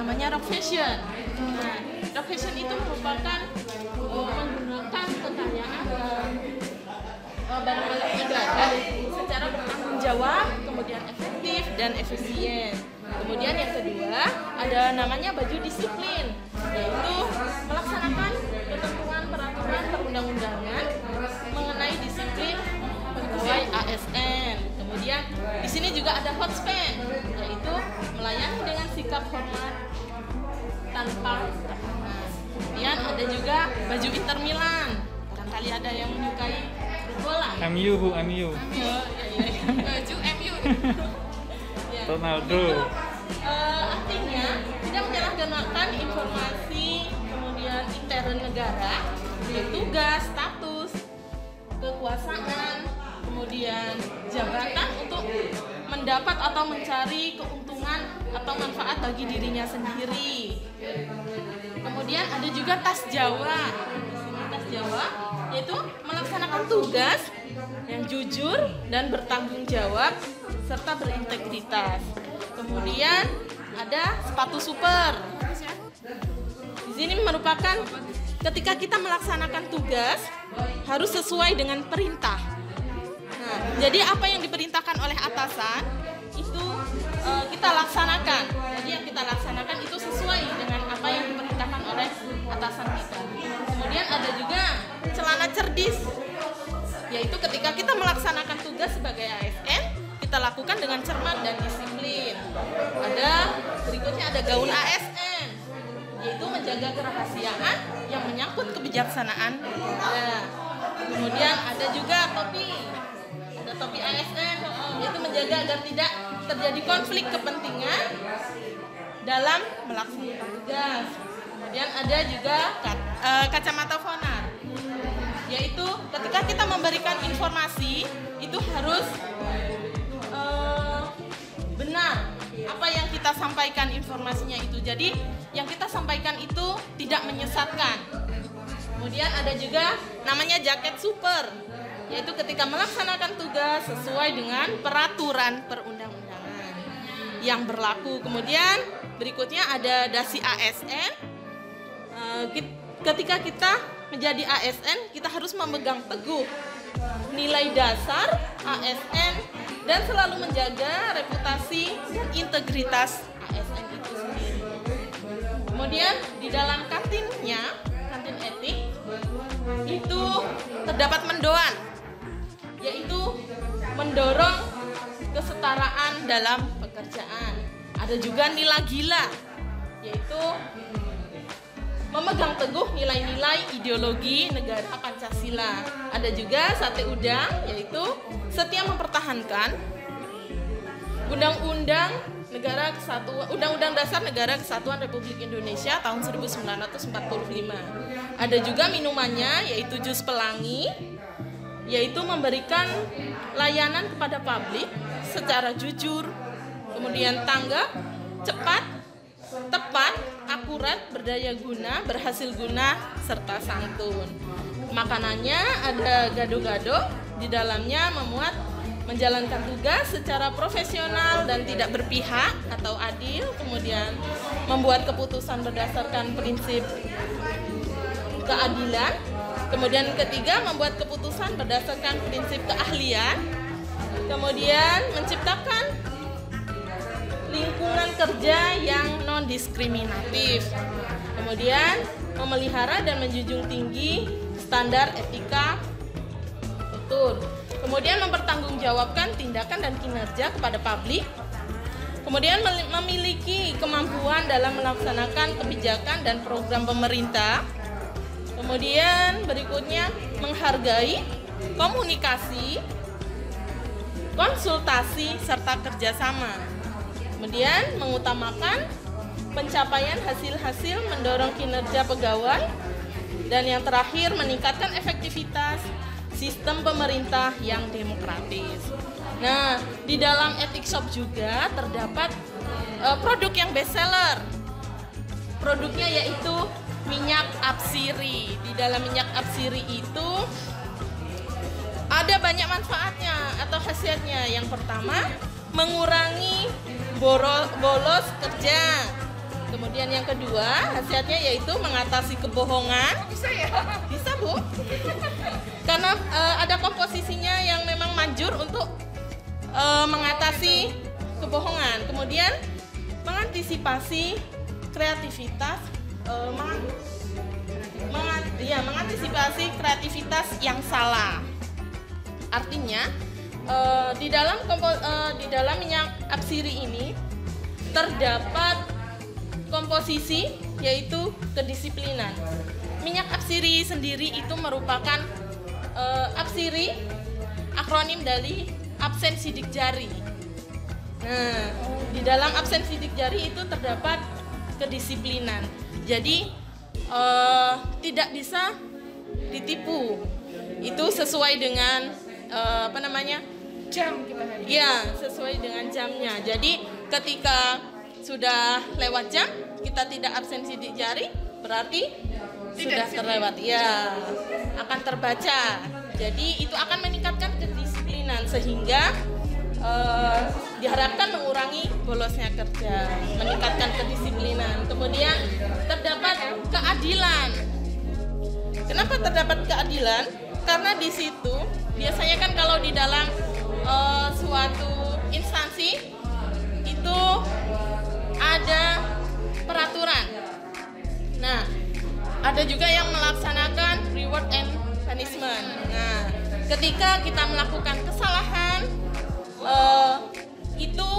namanya rock fashion. Nah, rock fashion itu merupakan menggunakan kekayaan barang alat negara secara bertanggung jawab, kemudian efektif dan efisien. Kemudian yang kedua ada namanya baju disiplin, yaitu melaksanakan ketentuan peraturan perundang-undangan mengenai disiplin pegawai ASN. Kemudian di sini juga ada hot span, yaitu melayani dengan sikap hormat tanpa tekanan. Kemudian ada juga baju Inter Milan. Barangkali ada yang menyukai bola. MU Bu, MU. Baju MU. Ya. Ronaldo. Itu, artinya tidak menyalahgunakan informasi kemudian intern negara, tugas, status, kekuasaan, kemudian jabatan untuk mendapat atau mencari keuntungan atau manfaat bagi dirinya sendiri. Kemudian ada juga tas Jawa. Tas Jawa yaitu melaksanakan tugas yang jujur dan bertanggung jawab serta berintegritas. Kemudian ada sepatu super. Di sini merupakan ketika kita melaksanakan tugas harus sesuai dengan perintah. Nah, jadi apa yang diperintahkan oleh atasan itu kita laksanakan. Jadi yang kita laksanakan itu sesuai dengan apa yang diperintahkan oleh atasan kita. Kemudian ada juga celana cerdas, yaitu ketika kita melaksanakan tugas sebagai ASN, kita lakukan dengan cermat dan disiplin. Berikutnya ada gaun ASN, yaitu menjaga kerahasiaan yang menyangkut kebijaksanaan. Kemudian ada juga topi ASN, yaitu menjaga agar tidak terjadi konflik kepentingan dalam melaksanakan tugas. Kemudian ada juga kacamata fonar, yaitu ketika kita memberikan informasi itu harus benar apa yang kita sampaikan informasinya itu. Jadi yang kita sampaikan itu tidak menyesatkan. Kemudian ada juga namanya jaket super, yaitu ketika melaksanakan tugas sesuai dengan peraturan perundang-undangan yang berlaku. Kemudian berikutnya ada dasi ASN. Ketika kita menjadi ASN, kita harus memegang teguh nilai dasar ASN dan selalu menjaga reputasi dan integritas ASN itu sendiri. Kemudian di dalam kantinnya, kantin etik, itu terdapat mendoan, yaitu mendorong kesetaraan dalam pekerjaan. Ada juga nila gila, yaitu memegang teguh nilai-nilai ideologi negara Pancasila. Ada juga sate udang, yaitu setia mempertahankan Undang-Undang Dasar Negara Kesatuan Republik Indonesia tahun 1945. Ada juga minumannya, yaitu jus pelangi, yaitu memberikan layanan kepada publik secara jujur, kemudian tanggap, cepat, tepat, akurat, berdaya guna, berhasil guna, serta santun. Makanannya ada gado-gado, di dalamnya menjalankan tugas secara profesional dan tidak berpihak atau adil, kemudian membuat keputusan berdasarkan prinsip keadilan, kemudian ketiga membuat keputusan berdasarkan prinsip keahlian, kemudian menciptakan lingkungan kerja yang non-diskriminatif, kemudian memelihara dan menjunjung tinggi standar etika tutur, kemudian mempertanggungjawabkan tindakan dan kinerja kepada publik, kemudian memiliki kemampuan dalam melaksanakan kebijakan dan program pemerintah, kemudian berikutnya menghargai komunikasi, konsultasi, serta kerjasama. Kemudian mengutamakan pencapaian hasil-hasil mendorong kinerja pegawai, dan yang terakhir meningkatkan efektivitas sistem pemerintah yang demokratis. Nah, di dalam Ethic Shop juga terdapat produk yang best seller. Produknya yaitu minyak Apsiri. Di dalam minyak Apsiri itu ada banyak manfaatnya atau khasiatnya. Yang pertama, mengurangi bolos kerja. Kemudian yang kedua khasiatnya yaitu mengatasi kebohongan. Bisa ya? Bisa Bu, karena ada komposisinya yang memang manjur untuk mengatasi kebohongan. Kemudian mengantisipasi kreativitas, mengantisipasi kreativitas yang salah. Artinya di dalam minyak absiri ini terdapat komposisi yaitu kedisiplinan. Minyak absiri sendiri itu merupakan absiri akronim dari absen sidik jari. Nah, di dalam absen sidik jari itu terdapat kedisiplinan. Jadi tidak bisa ditipu. Itu sesuai dengan Jam kita hari. ya, sesuai dengan jamnya. Jadi ketika sudah lewat jam, kita tidak absen sidik jari, berarti sudah terlewat. Ya, akan terbaca. Jadi itu akan meningkatkan kedisiplinan sehingga diharapkan mengurangi bolosnya kerja, meningkatkan kedisiplinan. Kemudian terdapat keadilan. Kenapa terdapat keadilan? Karena di situ biasanya kan kalau di dalam suatu instansi itu ada peraturan. Nah, ada juga yang melaksanakan reward and punishment. Nah, ketika kita melakukan kesalahan itu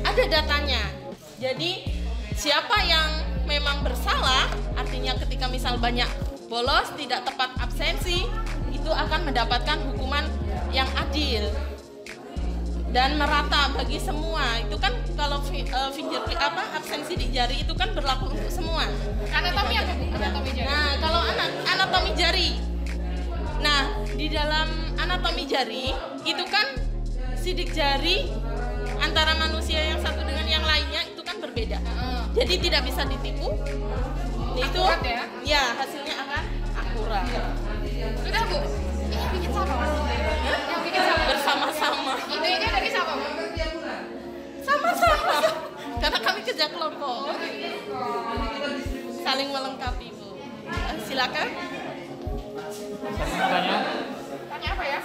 ada datanya. Jadi siapa yang memang bersalah, artinya ketika misal banyak bolos, tidak tepat absensi, itu akan mendapatkan hukuman yang adil dan merata bagi semua. Itu kan kalau absensi di jari itu kan berlaku untuk semua. Anatomi apa Bu? Anatomi jari. Nah, kalau anatomi jari. Nah, di dalam anatomi jari itu kan sidik jari antara manusia yang satu dengan yang lainnya itu kan berbeda. Jadi tidak bisa ditipu. Itu Akurat ya? Ya, hasilnya akan akurat. Udah Bu. Ini bikin sama. Yang bikin sama. Bersama-sama. Idenya dari siapa Bu? Sama-sama. Karena kami kerja kelompok. Saling melengkapi, Bu. Silakan. Tanya apa ya?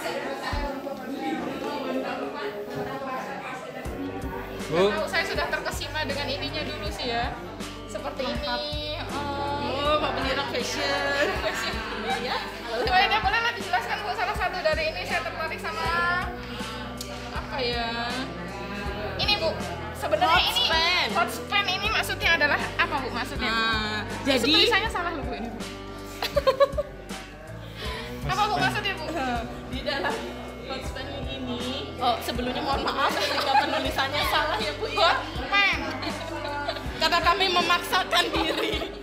Bu, Saya sudah terkesima dengan ininya dulu sih ya. Seperti ini. Mbak Belira fashion. Ya. Boleh lah dijelaskan Bu, salah satu dari ini saya tertarik sama apa ya? Ini Bu, sebenarnya Hot ini span. hot span ini maksudnya adalah apa Bu maksudnya? Nah, Jadi jadi tulisannya salah loh Bu ini Bu. Apa Bu maksudnya Bu? di dalam hot span ini, sebelumnya mohon maaf jika penulisannya salah ya Bu ya. Hot pen. Karena kami memaksakan diri.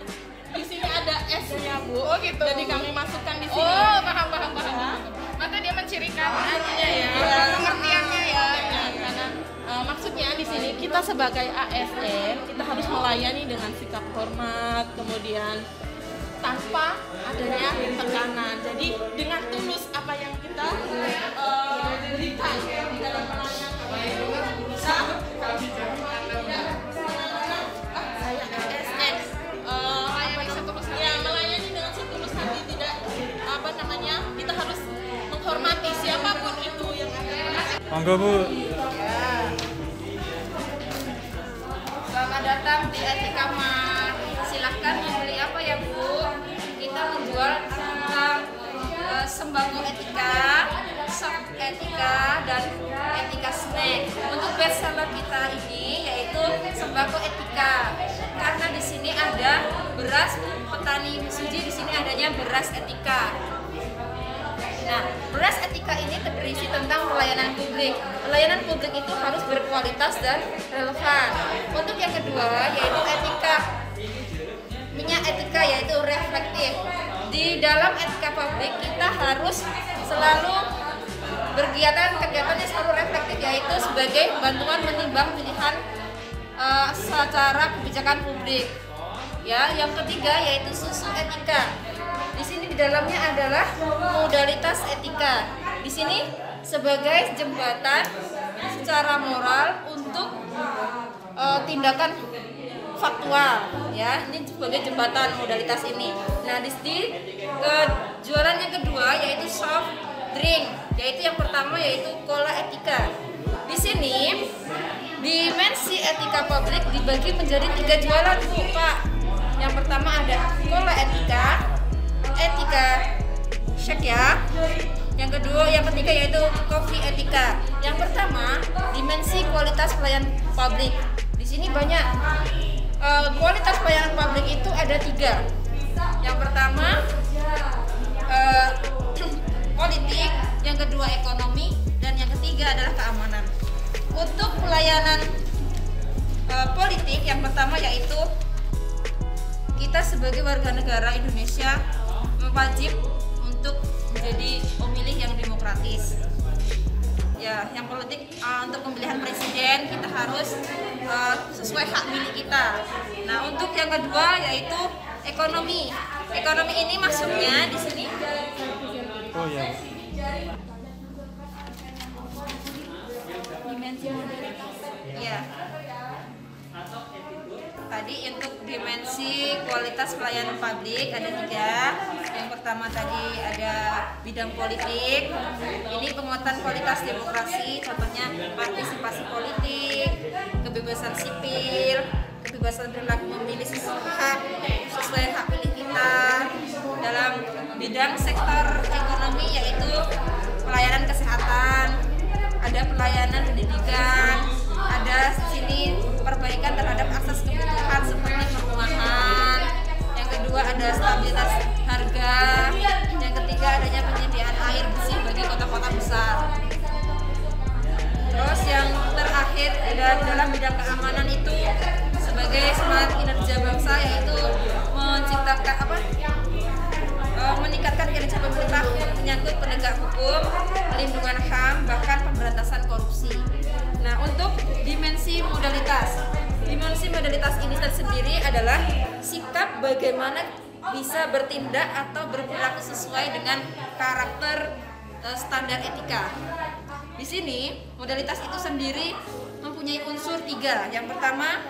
Di sini ada S-nya Bu. Oh, gitu. Jadi kami masukkan di sini. Oh, paham. Ya. Maka dia mencirikan anunya ya, Ya. pengertiannya ya. Karena maksudnya di sini kita sebagai ASN kita harus melayani dengan sikap hormat, kemudian tanpa adanya tekanan. Jadi dengan tulus apa yang kita berikan di dalam pelayanan bisa saya ASN Melayani setulus hati. ya melayani dengan setulus hati, tidak kita harus menghormati siapapun itu yang ada. monggo Bu. Selamat datang di Etika Mart. Silahkan membeli apa ya Bu? Kita menjual tentang sembako etika, sop etika, dan etika snack. Untuk best seller kita ini yaitu sembako etika. Karena di sini ada beras petani Suji, di sini adanya beras etika. Nah, beras etika ini berisi tentang pelayanan publik. Pelayanan publik itu harus berkualitas dan relevan. Untuk yang kedua yaitu etika. Minyak etika yaitu reflektif. Di dalam etika publik kita harus selalu kegiatannya selalu reflektif, yaitu sebagai bantuan menimbang pilihan secara kebijakan publik. Ya, yang ketiga yaitu susu etika. Di sini di dalamnya adalah modalitas etika. Di sini sebagai jembatan secara moral untuk tindakan faktual ya. Ini sebagai jembatan modalitas ini. Nah, di kejuaraan yang kedua yaitu soft drink, yaitu yang pertama yaitu Cola Etika. Di sini dimensi etika publik dibagi menjadi 3 jualan, Bu, Pak. Yang pertama ada Cola Etika, Etika Shake ya. Yang ketiga yaitu Coffee Etika. Yang pertama, dimensi kualitas pelayanan publik. Di sini banyak kualitas pelayanan publik itu ada 3. Yang pertama politik, yang kedua ekonomi, dan yang ketiga adalah keamanan. Untuk pelayanan politik, yang pertama yaitu kita sebagai warga negara Indonesia wajib untuk menjadi pemilih yang demokratis. Ya, yang politik untuk pemilihan presiden kita harus sesuai hak milik kita. Nah, untuk yang kedua yaitu ekonomi. Ekonomi ini maksudnya di sini. Oh ya. Dimensi modalitas. Ya. Tadi untuk dimensi kualitas pelayanan publik ada 3. Yang pertama tadi ada bidang politik. Ini penguatan kualitas demokrasi, contohnya partisipasi politik, kebebasan sipil, kebebasan berlaku memilih sesuai hak pilih kita. Dalam bidang sektor ekonomi yaitu pelayanan kesehatan, ada pelayanan pendidikan, ada sini perbaikan terhadap akses kebutuhan seperti perumahan. Yang kedua ada stabilitas harga. Yang ketiga adanya penyediaan air bersih bagi kota-kota besar. Terus yang terakhir dalam bidang keamanan itu sebagai semangat kinerja bangsa yaitu menciptakan meningkatkan kinerja pemerintah menyangkut penegak hukum, pelindungan HAM, bahkan pemberantasan korupsi. Nah, untuk dimensi modalitas ini sendiri adalah sikap bagaimana bisa bertindak atau berperilaku sesuai dengan karakter standar etika. Di sini modalitas itu sendiri mempunyai unsur 3. Yang pertama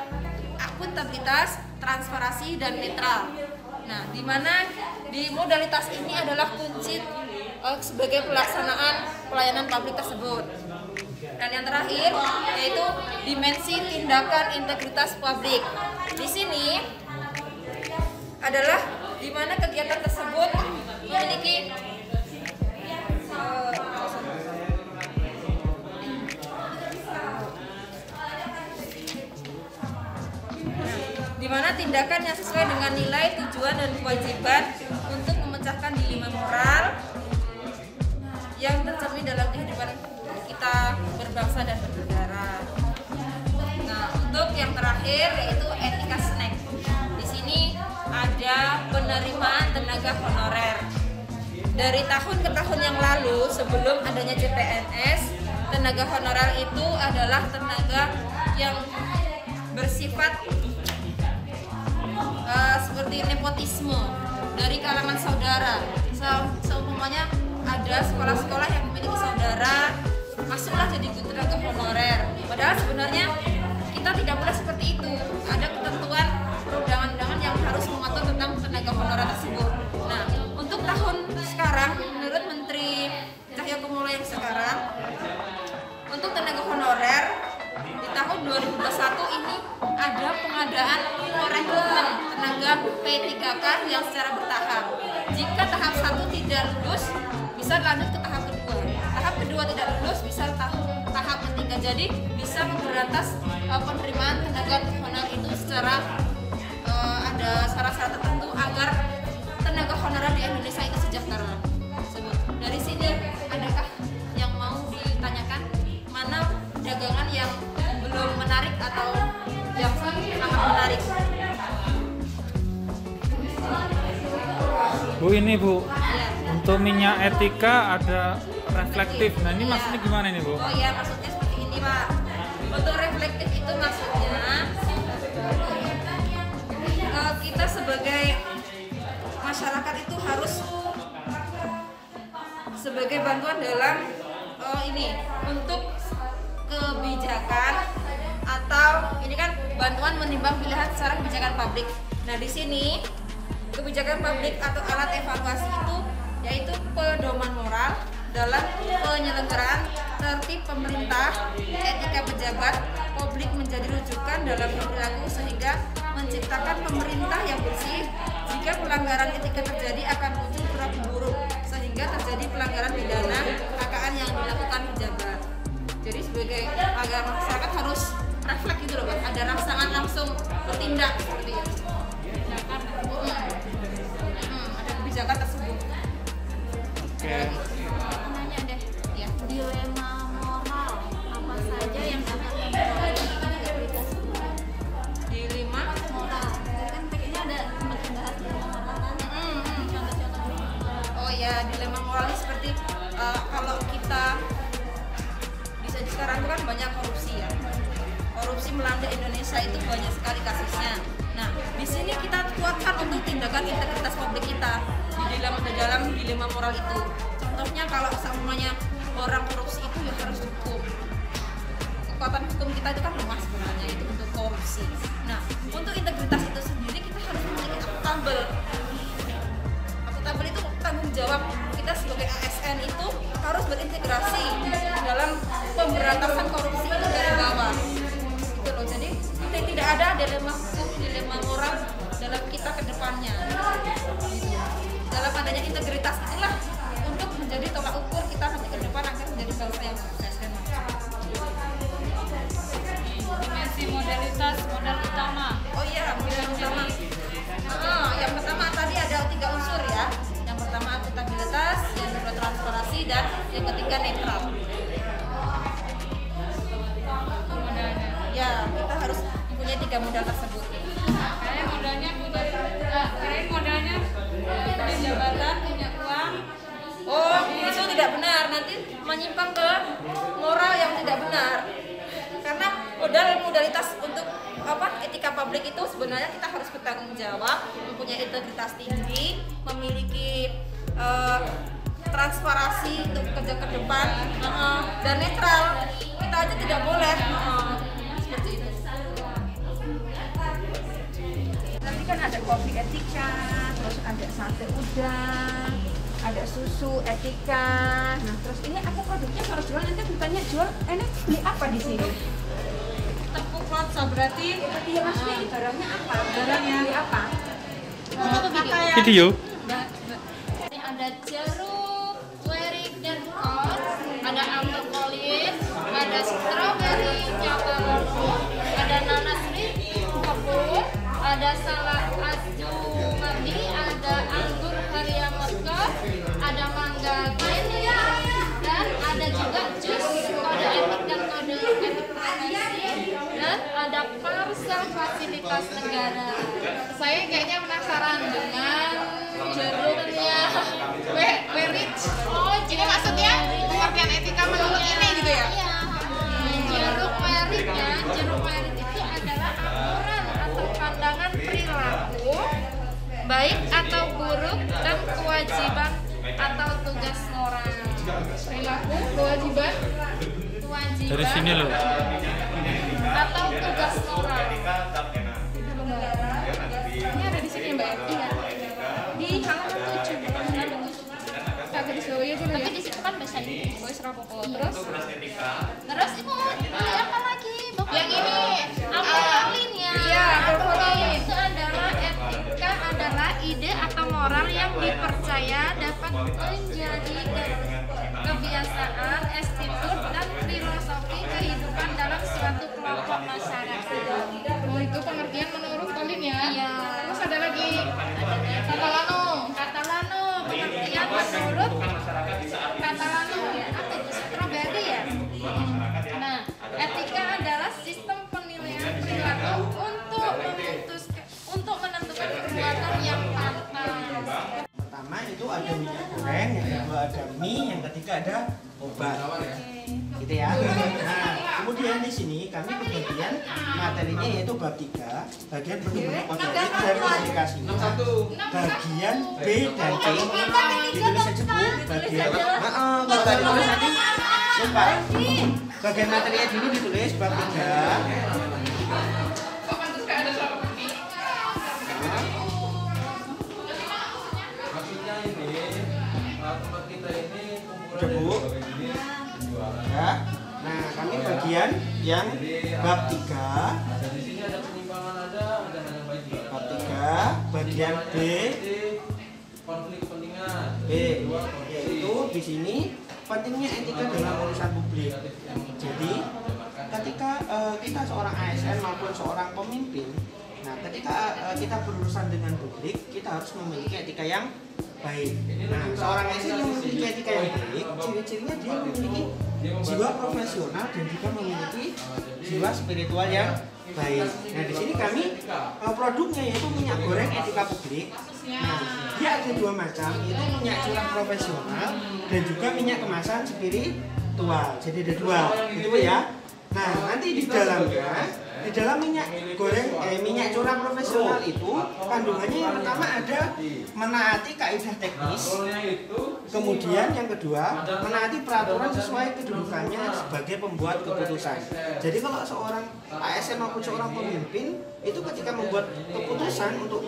akuntabilitas, transparansi, dan netral. Nah, di mana di modalitas ini adalah kunci sebagai pelaksanaan pelayanan publik tersebut. Dan yang terakhir yaitu dimensi tindakan integritas publik. Di sini adalah di mana kegiatan tersebut memiliki di mana tindakan yang sesuai dengan nilai, tujuan, dan kewajiban untuk memecahkan dilema moral yang tercermin dalam kehidupan kita berbangsa dan bernegara. Nah, untuk yang terakhir yaitu etika snack. Di sini ada penerimaan tenaga honorer. Dari tahun ke tahun yang lalu sebelum adanya CPNS, tenaga honorer itu adalah tenaga yang bersifat seperti nepotisme dari kalangan saudara. Seumpamanya ada sekolah-sekolah yang memiliki saudara, masuklah jadi tenaga honorer. Padahal sebenarnya kita tidak boleh seperti itu. Ada ketentuan perundangan-undangan yang harus mengatur tentang tenaga honorer tersebut. Nah, untuk tahun sekarang, menurut Menteri Cahyokumolo yang sekarang, untuk tenaga honorer di tahun 2021 ini ada pengadaan rekrutmen tenaga P3K yang secara bertahap. Jika tahap 1 tidak lulus, bisa lanjut ke tahap kedua. Tahap kedua tidak lulus, bisa tahap ketiga. Jadi bisa memberantas penerimaan tenaga honorer itu secara ada syarat-syarat tertentu agar tenaga honorer di Indonesia itu sejahtera. Dari sini adakah yang mau ditanyakan? Mana dagangan yang belum menarik atau yang sangat menarik? Bu, ini Bu, Ya. untuk minyak etika ada reflektif. Nah, ini maksudnya gimana nih Bu? Oh iya, maksudnya seperti ini Pak. Untuk reflektif itu maksudnya kita sebagai masyarakat itu harus sebagai bantuan dalam ini untuk kebijakan atau ini kan bantuan pengetahuan menimbang pilihan secara kebijakan publik. Nah, di sini kebijakan publik atau alat evaluasi itu yaitu pedoman moral dalam penyelenggaraan tertib pemerintah, etika pejabat publik menjadi rujukan dalam perilaku sehingga menciptakan pemerintah yang bersih. Jika pelanggaran etika terjadi akan muncul perilaku buruk sehingga terjadi pelanggaran pidana KKN yang dilakukan pejabat. Jadi sebagai agar masyarakat harus refleks gitu loh, Pak. Ada rangsangan langsung bertindak seperti itu. Ada kebijakan tersebut. Oke. Nanya deh, ya, dilema moral apa saja yang dapat mempengaruhi integritas publik? Dilema Moral, kan kayaknya ada sempat membahas dilema moral kan? Contoh-contoh. Oh ya, dilema moral ini seperti kalau kita bisa sekarang itu kan banyak korupsi ya. Korupsi melanda Indonesia itu banyak sekali kasusnya. Nah, di sini kita kuatkan untuk tindakan integritas publik kita di dalam dilema moral itu. Contohnya kalau semuanya orang korupsi itu ya harus hukum. Kekuatan hukum kita itu kan lemah sebenarnya itu untuk korupsi. Nah, untuk integritas itu sendiri kita harus memiliki akuntabel. Akuntabel itu tanggung jawab kita sebagai ASN itu harus berintegrasi dalam pemberantasan korupsi itu dari bawah. Gitu loh. Jadi tidak ada dilema hukum, dilema moral dalam kita ke depannya. Gitu. Dalam adanya integritas itulah untuk menjadi tolak ukur kita nanti ke depan agar menjadi bangsa yang sukses dan maju. Dimensi modalitas modal utama. Oh iya, modal utama. Yang pertama tadi ada 3 unsur ya. Yang pertama akuntabilitas, yang kedua transparansi, dan yang ketiga netral. Ya, kita harus punya 3 modal tersebut. Kayak modalnya kirain modalnya punya jabatan, punya uang. Oh, itu tidak benar. Nanti menyimpang ke moral yang tidak benar. Karena modalitas untuk etika publik itu sebenarnya kita harus bertanggung jawab, mempunyai integritas tinggi, memiliki transparansi untuk kerja ke depan, dan netral. Kita aja tidak boleh seperti itu. Nanti kan ada kopi etika, terus ada sate udang, ada susu etika. Nah, terus ini apa produknya kalau jual? Nanti ditanya jual, ini beli apa di sini? Tepung rotsa berarti Iya, maksudnya ini barangnya apa? Barangnya beli apa? Video. Ini ada jeruk, werik dan kol, ada alkoholis, ada strawberry, coklat, ada nanas kebun, ada salak aju madi, ada anggur haria mekar, ada mangga kenya, dan ada juga jus kode etik dan kode etik profesi, dan ada parsel fasilitas negara. Saya kayaknya penasaran dengan jeruknya werik. Oh, Ini maksudnya pengertian etika menurut ini gitu ya? Iya. Jeruk merit itu adalah aturan atau pandangan perilaku baik atau buruk dan kewajiban atau tugas moral. Perilaku, kewajiban. Dari sini loh. Atau tugas moral. Ini ada di sini Mbak. Iya. Di halaman 7. Agak di Surabaya aja Tapi ya. di situ kan bahasa Inggris. Voice rapopo. Iya. Terus Terus ini apa lagi? Bapak? yang ini Apalin ya. Iya, apalin. Itu adalah etika adalah ide atau moral yang dipercaya dapat menjadi kebiasaan, attitude dan filosofi kehidupan dalam suatu kelompok masyarakat. Oh, itu pengertian menurut Colin ya. Iya. Terus ada lagi Catalano. Catalano pengertian menurut Catalano ya. Apa itu? Strawberry ya. Nah, etika adalah sistem penilaian perilaku untuk menentukan perbuatan yang pantas. Pertama itu ada minyak goreng, yang kedua ada mie, yang ketiga ada obat. Gitu ya. Nah, kemudian di sini kami kemudian materinya yaitu bab 3, bagian penuh kode etik dan komunikasi. Bagian B dan C ditulis aja Bu, bagian kalau tadi tulis tadi lupa. Bagian materinya dulu ditulis bab 3. kami bagian yang bab 3. Bab 3 bagian B, yaitu di sini pentingnya etika dalam urusan publik. Jadi ketika kita seorang ASN maupun seorang pemimpin, nah ketika kita berurusan dengan publik, kita harus memiliki etika yang baik. Nah, seorang ASN yang memiliki etika yang baik, ciri-cirinya dia memiliki jiwa profesional dan juga memiliki jiwa spiritual yang baik. Nah, di sini kami produknya yaitu minyak goreng etika publik. Nah, dia ada dua macam, yaitu minyak curah profesional dan juga minyak kemasan spiritual. Jadi ada dua, gitu ya. Nah, nanti di dalam minyak goreng minyak curah profesional itu kandungannya yang pertama ada menaati kaidah teknis, kemudian yang kedua menaati peraturan sesuai kedudukannya sebagai pembuat keputusan. Jadi kalau seorang ASN maupun seorang pemimpin itu ketika membuat keputusan untuk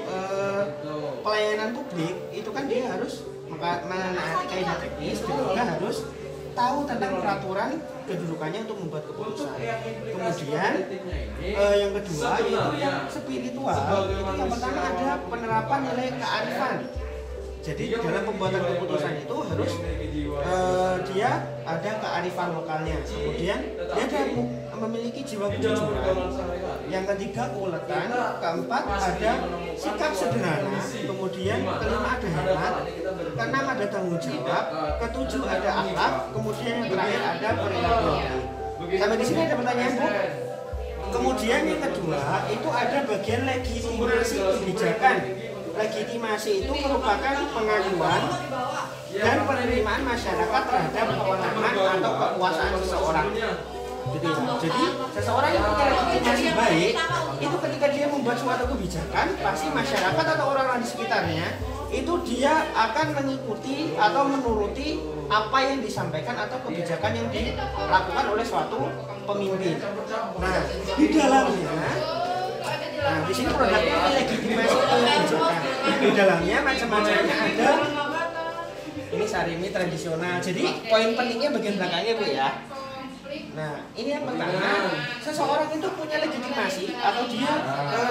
pelayanan publik itu kan dia harus menaati kaidah teknis dan juga harus tahu tentang peraturan kedudukannya untuk membuat keputusan. Kemudian yang kedua yaitu yang spiritual. Itu yang pertama ada penerapan nilai kearifan. Jadi dalam pembuatan keputusan itu harus dia ada kearifan lokalnya. Kemudian dia ada memiliki jiwa kejujuran. Yang ketiga keuletan. Keempat ada sikap sederhana. Kemudian kelima ada hemat. Keenam ada tanggung jawab. Ketujuh ada akhlak. Kemudian yang terakhir ada perilaku. Sampai di sini ada pertanyaan, Bu? Kemudian yang kedua itu ada bagian legitimasi kebijakan. Legitimasi itu merupakan pengakuan dan penerimaan masyarakat terhadap kewenangan atau kekuasaan seseorang. Jadi seseorang yang punya legitimasi baik itu ketika dia membuat suatu kebijakan, pasti masyarakat atau orang-orang di sekitarnya itu dia akan mengikuti atau menuruti apa yang disampaikan atau kebijakan yang dilakukan oleh suatu pemimpin. Nah, di dalamnya, nah di sini produknya ini legitimasi kebijakan. Di dalamnya macam-macamnya ada. Ini sarimi tradisional. Jadi poin pentingnya bagian belakangnya, Bu ya. Nah, ini yang pertama, seseorang itu punya legitimasi atau dia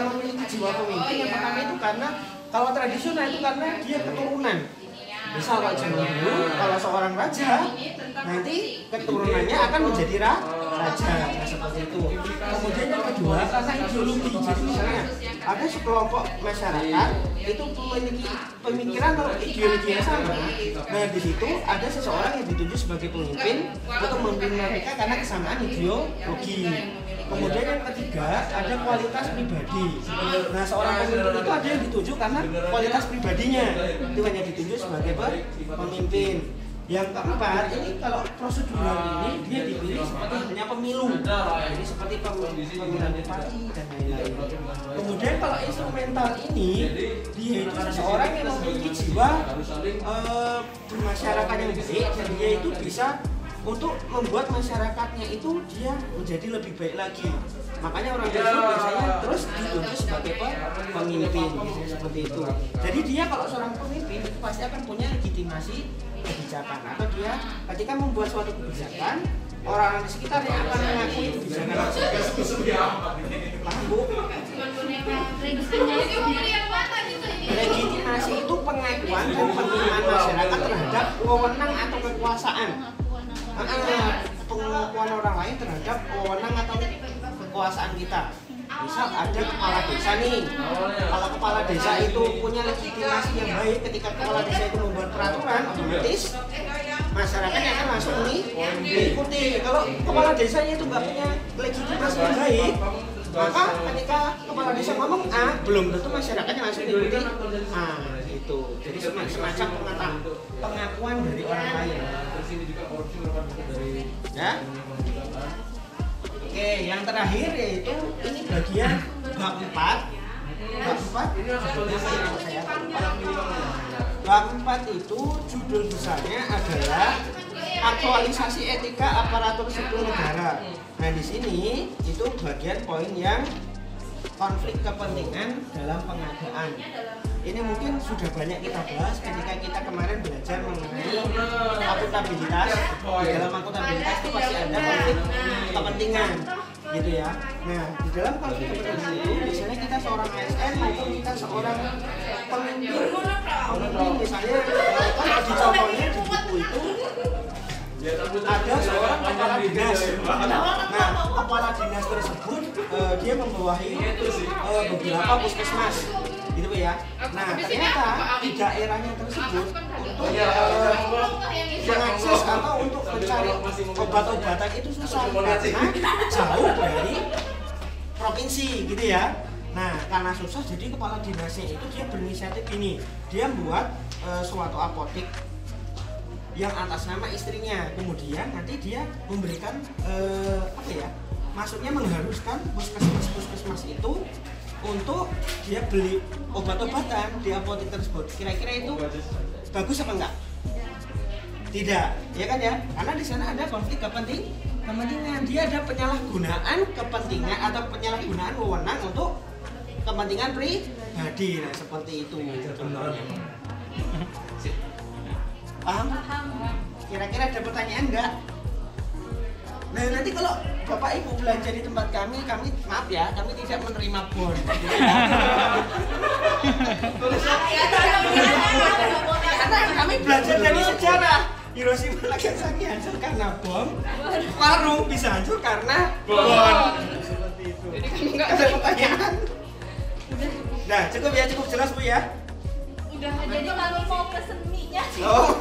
memiliki jiwa pemimpin. Yang pertama itu karena kalau tradisional itu karena dia keturunan. Misal kalau zaman dulu, kalau seorang raja, nanti keturunannya akan menjadi raja, seperti itu. Kemudian yang kedua karena ideologi. Jadi misalnya ada sekelompok masyarakat itu memiliki pemikiran atau ideologi yang sama. Nah di situ ada seseorang yang ditunjuk sebagai pemimpin untuk memimpin mereka karena kesamaan ideologi. Kemudian yang ketiga ada kualitas pribadi. Nah seorang pemimpin itu ada yang ditunjuk karena kualitas pribadinya, itu hanya ditunjuk sebagai pemimpin. Yang keempat, ini kalau prosedural ini dia dipilih seperti halnya pemilu, jadi seperti pemilihan bupati dan lain-lain. Kemudian kalau instrumental ini dia itu seseorang yang memiliki jiwa bermasyarakat yang baik dan dia itu bisa untuk membuat masyarakatnya itu dia menjadi lebih baik lagi. Makanya orang tersebut biasanya terus ditunjuk sebagai pemimpin, gitu, seperti itu. Jadi dia kalau seorang pemimpin itu pasti akan punya legitimasi kebijakan, atau dia ketika membuat suatu kebijakan orang-orang di sekitarnya akan mengakui kebijakan tersebut. Paham, Bu? Legitimasi itu pengakuan dan penerimaan masyarakat terhadap wewenang atau kekuasaan. Pengakuan orang lain terhadap wewenang atau kekuasaan kita. Misal ada kepala desa nih, kalau kepala desa itu punya legitimasi yang baik, ketika kepala desa itu membuat peraturan, otomatis masyarakatnya akan langsung mengikuti. Kalau kepala desanya itu nggak punya legitimasi yang baik, maka ketika kepala desa ngomong A, belum tentu masyarakatnya langsung mengikuti A. Itu jadi semacam pengakuan dari orang lain. Ya. Oke, yang terakhir yaitu ini bagian bab 4. Bab 4 Bab 4 itu judul besarnya adalah aktualisasi etika aparatur sipil negara. Nah, di sini itu bagian poin yang konflik kepentingan dalam pengadaan. ini mungkin sudah banyak kita bahas ketika kita kemarin belajar mengenai akuntabilitas. Di dalam akuntabilitas itu pasti ada konflik kepentingan, gitu ya. Nah, di dalam konflik kepentingan itu biasanya kita seorang ASN maupun kita seorang pemimpin, misalnya kalau dicontohnya di buku itu ada seorang kepala dinas. Nah, kepala dinas tersebut dia membawahi beberapa puskesmas, gitu ya. Nah, ternyata di daerahnya tersebut untuk mengakses atau untuk mencari obat-obatan itu susah karena jauh dari provinsi, gitu ya. Nah, karena susah, jadi kepala dinasnya itu dia berinisiatif ini, dia membuat suatu apotek yang atas nama istrinya, kemudian nanti dia memberikan maksudnya mengharuskan puskesmas itu untuk dia beli obat-obatan di apotek tersebut. Kira-kira itu bagus apa enggak? Tidak, ya kan ya? Karena di sana ada konflik kepentingan. Dia ada penyalahgunaan kepentingan atau penyalahgunaan wewenang untuk kepentingan pribadi. Nah, seperti itu contohnya. Paham? Kira-kira ada pertanyaan enggak? Nah, nanti kalau Bapak Ibu belanja di tempat kami maaf ya, kami tidak menerima bon. Karena kami belajar dari sejarah. Hiroshima Nagasaki hancur karena bom, warung bisa hancur karena bon. Seperti itu. Jadi kamu nggak ada pertanyaan? Nah, cukup ya, cukup jelas Bu ya. Udah, jadi kalau mau pesen mie-nya Oh.